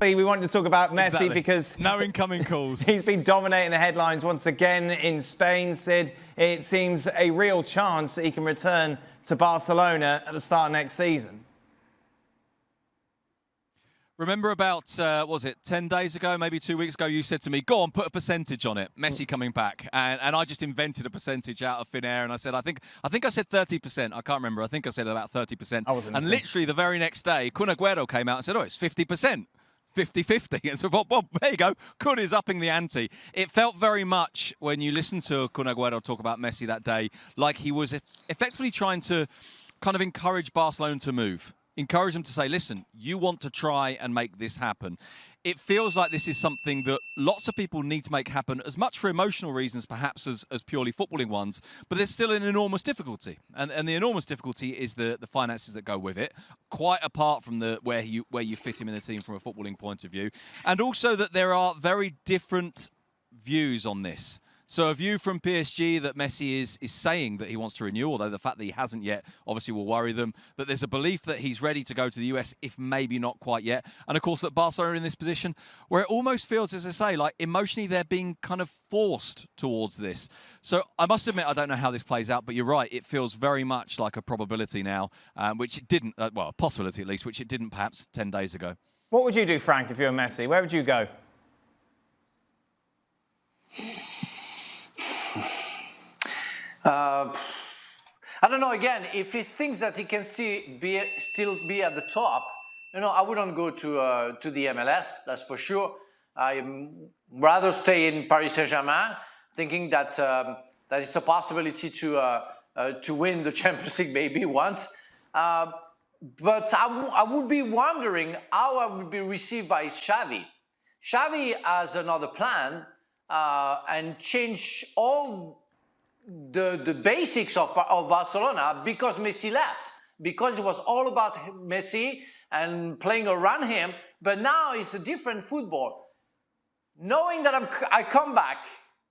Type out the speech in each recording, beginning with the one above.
We wanted to talk about Messi because no incoming calls. He's been dominating the headlines once again in Spain. Sid, it seems a real chance that he can return to Barcelona at the start of next season. Remember about, was it 10 days ago, maybe 2 weeks ago, you said to me, go on, put a percentage on it, Messi coming back. And I just invented a percentage out of thin air. And I said, I think I said 30%. I can't remember. I think I said about 30%. And literally the very next day, Kun Agüero came out and said, oh, it's 50%. 50-50. And so, well, there you go. Kun is upping the ante. It felt very much, when you listen to Kun Agüero talk about Messi that day, like he was effectively trying to kind of encourage Barcelona to move. Encourage them to say, listen, you want to try and make this happen. It feels like this is something that lots of people need to make happen, as much for emotional reasons perhaps as purely footballing ones, but there's still an enormous difficulty. And the enormous difficulty is the finances that go with it, quite apart from where you fit him in the team from a footballing point of view. And also that there are very different views on this. So a view from PSG that Messi is saying that he wants to renew, although the fact that he hasn't yet obviously will worry them, that there's a belief that he's ready to go to the US, if maybe not quite yet. And of course that Barcelona are in this position where it almost feels, as I say, like emotionally they're being kind of forced towards this. So I must admit, I don't know how this plays out, but you're right, it feels very much like a probability now, which it didn't, well, a possibility at least, which it didn't perhaps 10 days ago. What would you do, Frank, if you were Messi? Where would you go? I don't know. Again, if he thinks that he can still be at the top, I wouldn't go to the MLS. That's for sure. I'd rather stay in Paris Saint-Germain, thinking that that it's a possibility to win the Champions League maybe once. But I would be wondering how I would be received by Xavi. Xavi has another plan and change all the basics of Barcelona because Messi left, because it was all about Messi and playing around him. But now it's a different football. Knowing that I come back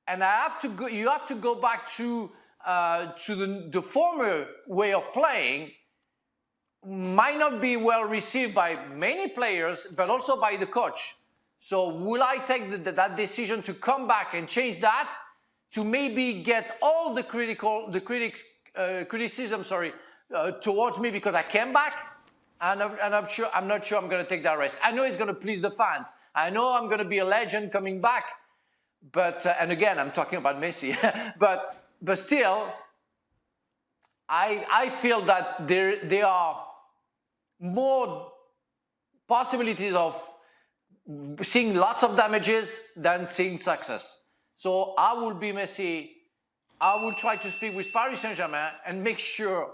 and I have to go, you have to go back to the former way of playing, might not be well received by many players, but also by the coach. So will I take that decision to come back and change that, to maybe get all the criticism towards me because I came back? And I'm not sure I'm going to take that risk. I know it's going to please the fans. I know I'm going to be a legend coming back. But and again, I'm talking about Messi. but still, I feel that there are more possibilities of seeing lots of damages than seeing success. So I will be Messi. I will try to speak with Paris Saint-Germain and make sure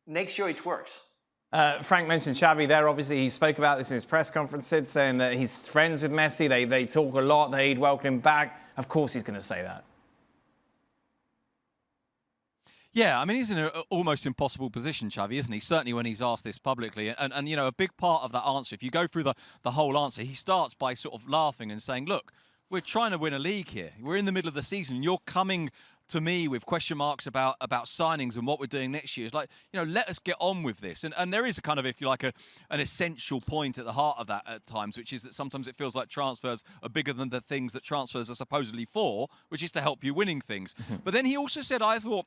next year it works. Frank mentioned Xavi there. Obviously, he spoke about this in his press conference, Sid, saying that he's friends with Messi. They talk a lot. They'd welcome him back. Of course he's going to say that. Yeah, I mean, he's in an almost impossible position, Xavi, isn't he? Certainly when he's asked this publicly. And a big part of that answer, if you go through the whole answer, he starts by sort of laughing and saying, look, we're trying to win a league here. We're in the middle of the season. You're coming to me with question marks about signings and what we're doing next year. It's like, let us get on with this. And there is a kind of, if you like, an essential point at the heart of that at times, which is that sometimes it feels like transfers are bigger than the things that transfers are supposedly for, which is to help you winning things. But then he also said, I thought,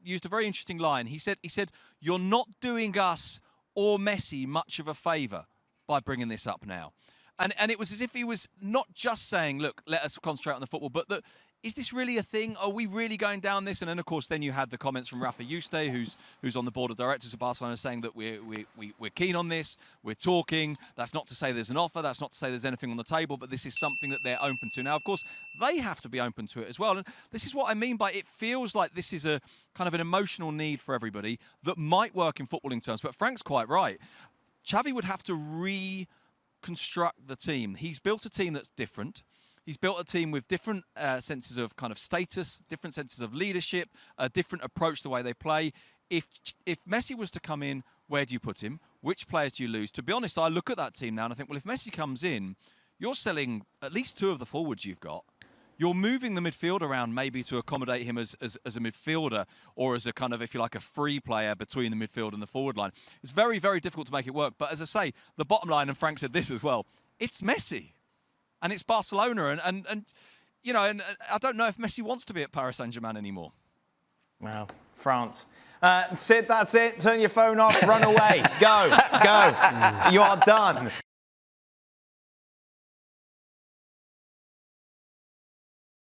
used a very interesting line. He said, you're not doing us or Messi much of a favour by bringing this up now. And it was as if he was not just saying, look, let us concentrate on the football, but that, is this really a thing? Are we really going down this? And then, of course, then you had the comments from Rafa Yuste, who's on the board of directors of Barcelona, saying that we're keen on this, we're talking. That's not to say there's an offer, that's not to say there's anything on the table, but this is something that they're open to. Now, of course, they have to be open to it as well. And this is what I mean by it feels like this is a kind of an emotional need for everybody that might work in footballing terms. But Frank's quite right. Xavi would have to reconstruct the team. He's built a team that's different. He's built a team with different senses of kind of status, different senses of leadership, a different approach to the way they play. If Messi was to come in, where do you put him? Which players do you lose? To be honest, I look at that team now and I think, well, if Messi comes in, you're selling at least two of the forwards you've got. You're moving the midfield around maybe to accommodate him as a midfielder or as a kind of, if you like, a free player between the midfield and the forward line. It's very, very difficult to make it work. But as I say, the bottom line, and Frank said this as well, it's Messi, and it's Barcelona, and you know, and I don't know if Messi wants to be at Paris Saint-Germain anymore. Well, France. Sid, that's it. Turn your phone off. Run away. Go. You are done.